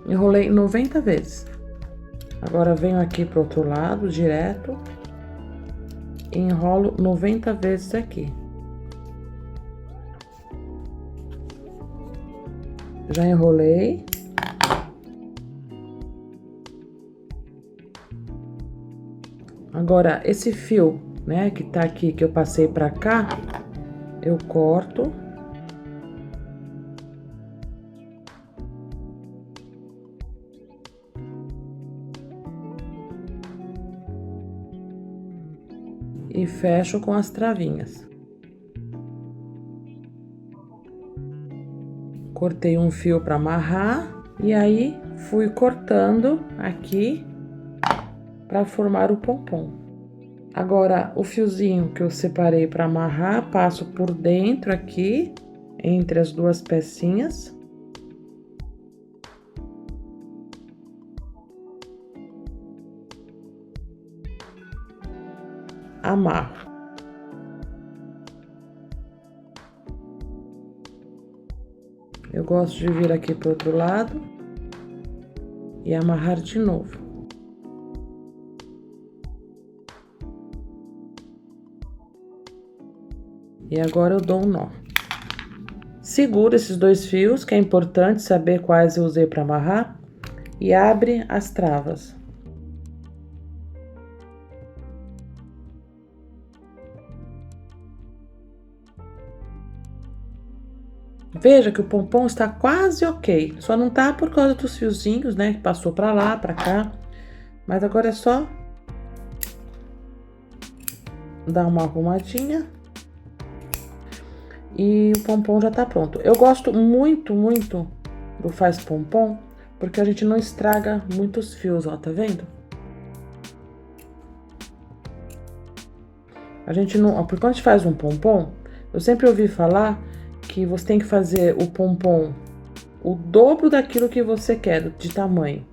Enrolei 90 vezes. Agora venho aqui pro outro lado, direto. E enrolo 90 vezes aqui. Já enrolei. Agora, esse fio, né, que tá aqui, que eu passei pra cá, eu corto. E fecho com as travinhas. Cortei um fio para amarrar e aí fui cortando aqui para formar o pompom. Agora, o fiozinho que eu separei para amarrar, passo por dentro aqui, entre as duas pecinhas. Amarro. Eu gosto de vir aqui pro outro lado e amarrar de novo. E agora eu dou um nó. Seguro esses dois fios, que é importante saber quais eu usei para amarrar, e abre as travas. Veja que o pompom está quase ok, só não tá por causa dos fiozinhos, né, que passou pra lá, pra cá. Mas agora é só dar uma arrumadinha e o pompom já tá pronto. Eu gosto muito, muito do faz pompom, porque a gente não estraga muitos fios, ó, tá vendo? A gente não, porque quando a gente faz um pompom, eu sempre ouvi falar que você tem que fazer o pompom o dobro daquilo que você quer, de tamanho.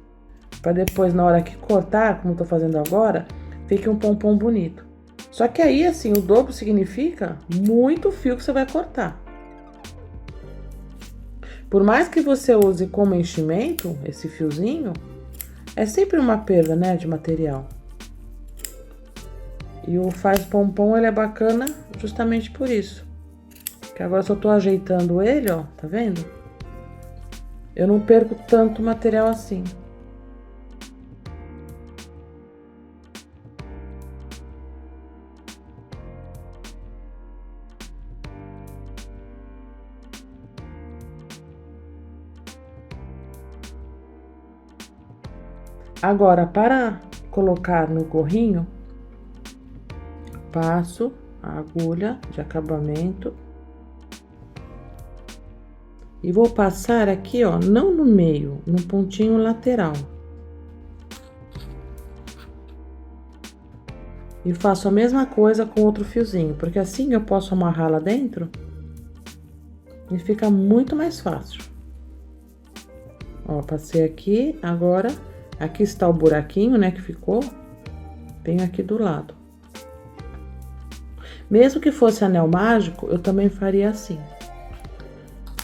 Para depois, na hora que cortar, como eu tô fazendo agora, fique um pompom bonito. Só que aí, assim, o dobro significa muito fio que você vai cortar. Por mais que você use como enchimento, esse fiozinho, é sempre uma perda, né, de material. E o faz pompom, ele é bacana justamente por isso. Que agora só tô ajeitando ele, ó, tá vendo? Eu não perco tanto material assim. Agora, para colocar no gorrinho, passo a agulha de acabamento e vou passar aqui, ó, não no meio, no pontinho lateral. E faço a mesma coisa com outro fiozinho, porque assim eu posso amarrar lá dentro e fica muito mais fácil. Ó, passei aqui, agora aqui está o buraquinho, né, que ficou, venho aqui do lado. Mesmo que fosse anel mágico, eu também faria assim.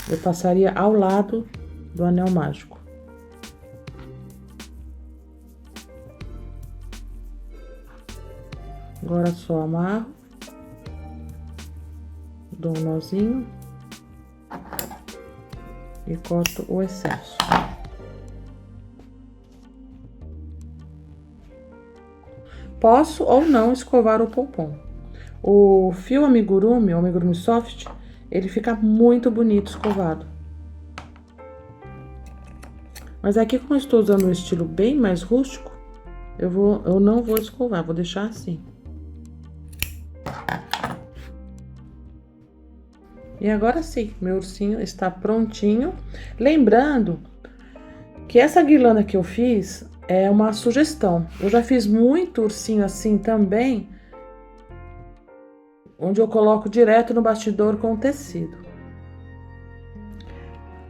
Eu passaria ao lado do anel mágico. Agora só amarro, dou um nozinho e corto o excesso. Posso ou não escovar o pompom. O fio amigurumi, o amigurumi soft, ele fica muito bonito escovado. Mas aqui, como eu estou usando um estilo bem mais rústico, eu não vou escovar, vou deixar assim. E agora sim, meu ursinho está prontinho. Lembrando que essa guirlanda que eu fiz é uma sugestão. Eu já fiz muito ursinho assim também, onde eu coloco direto no bastidor com tecido.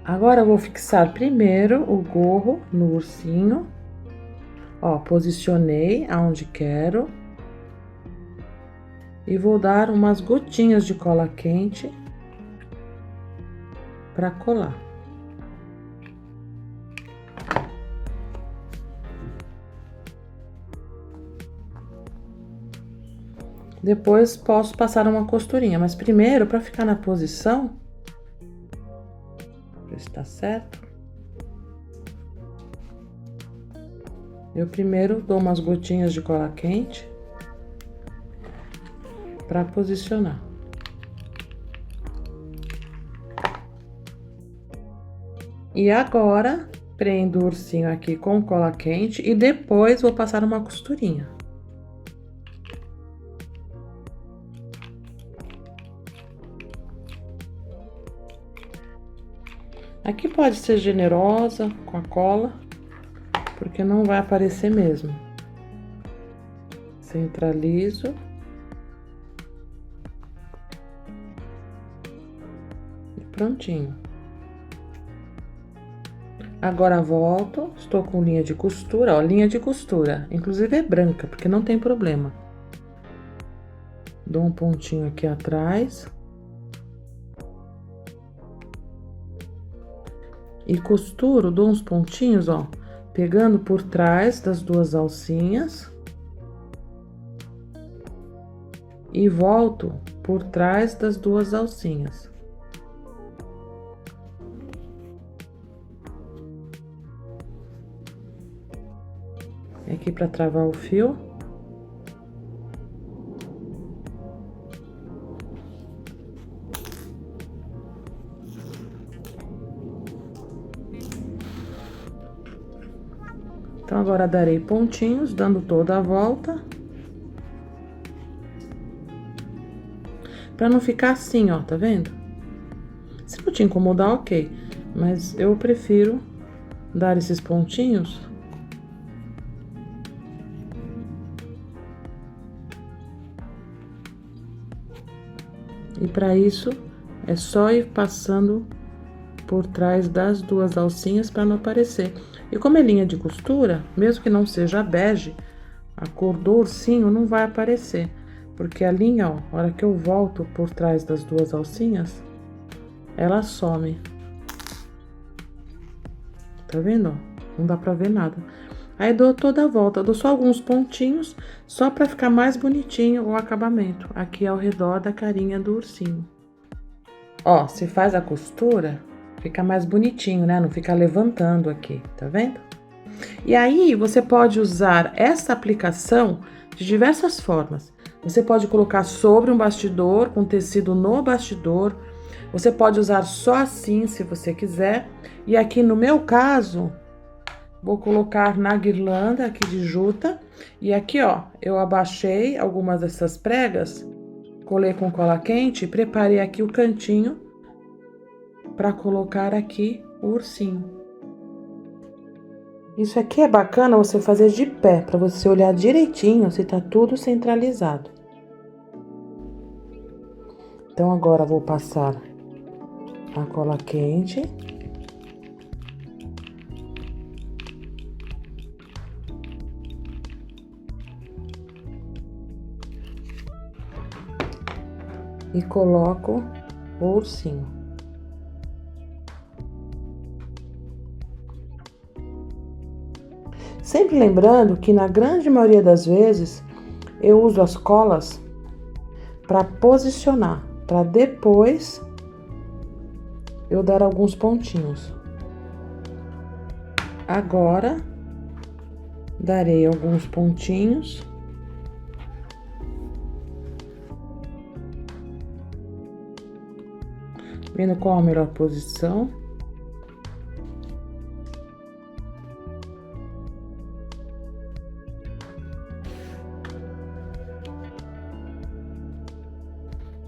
Agora eu vou fixar primeiro o gorro no ursinho. Ó, posicionei aonde quero. E vou dar umas gotinhas de cola quente para colar. Depois posso passar uma costurinha, mas primeiro, para ficar na posição, ver se tá certo. Eu primeiro dou umas gotinhas de cola quente para posicionar. E agora, prendo o ursinho aqui com cola quente e depois vou passar uma costurinha. Aqui pode ser generosa com a cola, porque não vai aparecer mesmo. Centralizo. E prontinho. Agora volto, estou com linha de costura, ó, linha de costura, inclusive é branca, porque não tem problema. Dou um pontinho aqui atrás. E costuro, dou uns pontinhos, ó, pegando por trás das duas alcinhas. E volto por trás das duas alcinhas. Aqui para travar o fio. Então, agora darei pontinhos, dando toda a volta. Pra não ficar assim, ó, tá vendo? Se não te incomodar, ok. Mas eu prefiro dar esses pontinhos. E para isso, é só ir passando por trás das duas alcinhas para não aparecer. E como é linha de costura, mesmo que não seja bege, a cor do ursinho não vai aparecer. Porque a linha, ó, a hora que eu volto por trás das duas alcinhas, ela some. Tá vendo? Não dá pra ver nada. Aí dou toda a volta, dou só alguns pontinhos, só pra ficar mais bonitinho o acabamento, aqui ao redor da carinha do ursinho. Ó, se faz a costura, fica mais bonitinho, né? Não fica levantando aqui, tá vendo? E aí, você pode usar essa aplicação de diversas formas. Você pode colocar sobre um bastidor, com tecido no bastidor. Você pode usar só assim, se você quiser. E aqui no meu caso, vou colocar na guirlanda aqui de juta. E aqui, ó, eu abaixei algumas dessas pregas, colei com cola quente e preparei aqui o cantinho para colocar aqui o ursinho. Isso aqui é bacana você fazer de pé, para você olhar direitinho se tá tudo centralizado. Então, agora vou passar a cola quente. E coloco o ursinho. Sempre lembrando que na grande maioria das vezes eu uso as colas para posicionar, para depois eu dar alguns pontinhos. Agora darei alguns pontinhos. Vendo qual a melhor posição.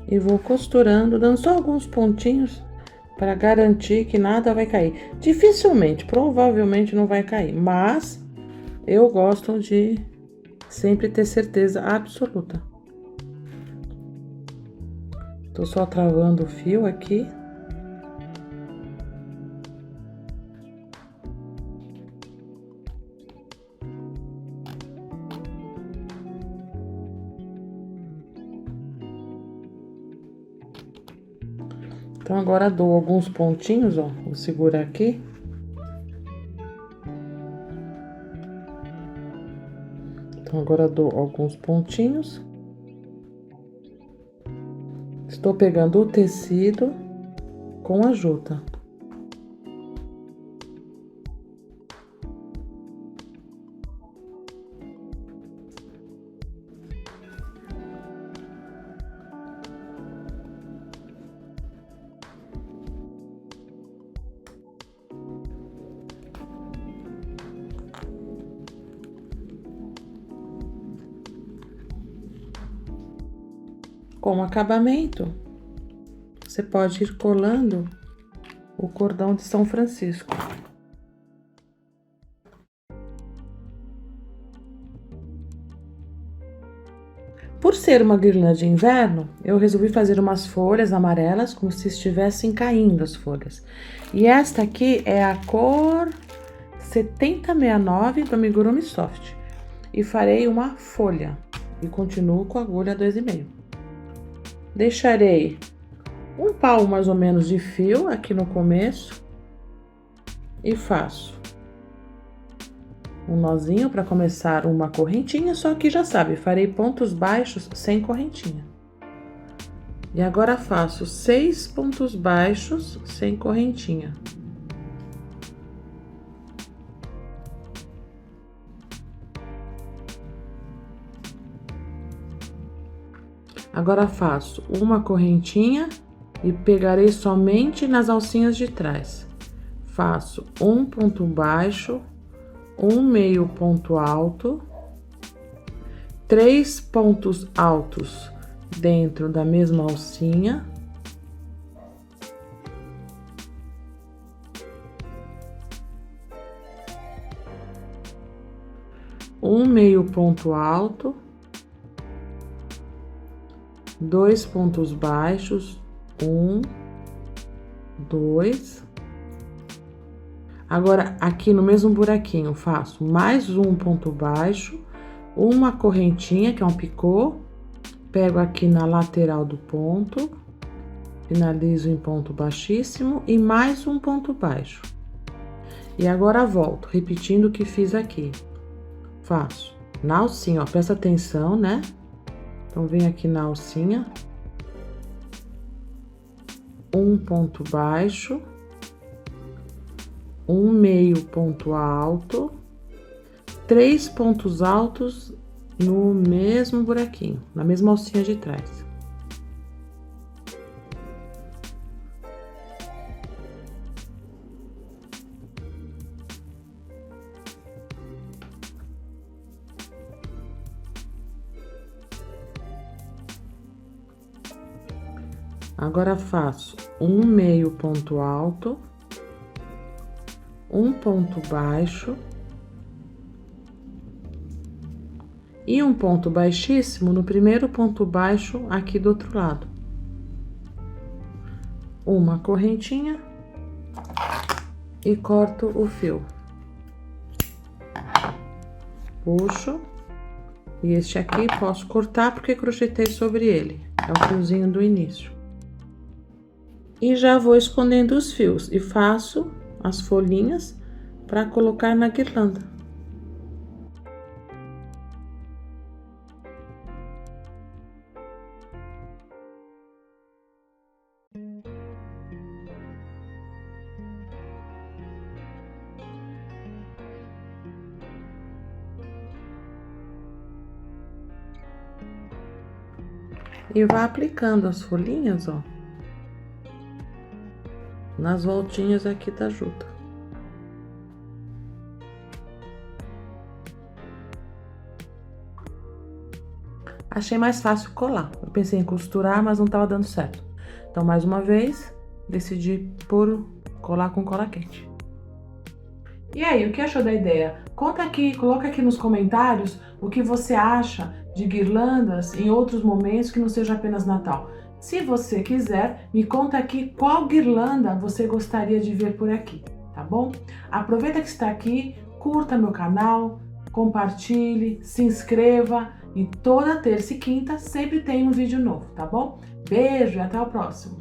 E vou costurando, dando só alguns pontinhos para garantir que nada vai cair. Dificilmente, provavelmente não vai cair, mas eu gosto de sempre ter certeza absoluta. Tô só travando o fio aqui. Então, agora dou alguns pontinhos, ó. Vou segurar aqui. Então, agora dou alguns pontinhos. Estou pegando o tecido com a juta. Com acabamento, você pode ir colando o cordão de São Francisco. Por ser uma guirlanda de inverno, eu resolvi fazer umas folhas amarelas, como se estivessem caindo as folhas. E esta aqui é a cor 7069 do Amigurumi Soft. E farei uma folha e continuo com a agulha 2,5. Deixarei um palmo mais ou menos de fio aqui no começo e faço um nozinho para começar uma correntinha, só que já sabe, farei pontos baixos sem correntinha. E agora faço 6 pontos baixos sem correntinha. Agora faço uma correntinha e pegarei somente nas alcinhas de trás. Faço um ponto baixo, um meio ponto alto, 3 pontos altos dentro da mesma alcinha, um meio ponto alto, 2 pontos baixos, 1, 2. Agora, aqui no mesmo buraquinho, faço mais um ponto baixo, uma correntinha, que é um picô, pego aqui na lateral do ponto, finalizo em ponto baixíssimo e mais um ponto baixo. E agora volto, repetindo o que fiz aqui. Faço na alcinha, ó, presta atenção, né? Então, venho aqui na alcinha, um ponto baixo, um meio ponto alto, 3 pontos altos no mesmo buraquinho, na mesma alcinha de trás. Agora faço um meio ponto alto, um ponto baixo e um ponto baixíssimo no primeiro ponto baixo aqui do outro lado. Uma correntinha e corto o fio. Puxo. E este aqui posso cortar porque crochetei sobre ele. É o fiozinho do início. E já vou escondendo os fios e faço as folhinhas para colocar na guirlanda. E vá aplicando as folhinhas, ó, nas voltinhas aqui da juta. Achei mais fácil colar. Eu pensei em costurar, mas não estava dando certo. Então, mais uma vez, decidi por colar com cola quente. E aí, o que achou da ideia? Conta aqui, coloca aqui nos comentários o que você acha de guirlandas em outros momentos que não seja apenas Natal. Se você quiser, me conta aqui qual guirlanda você gostaria de ver por aqui, tá bom? Aproveita que está aqui, curta meu canal, compartilhe, se inscreva e toda terça e quinta sempre tem um vídeo novo, tá bom? Beijo e até o próximo!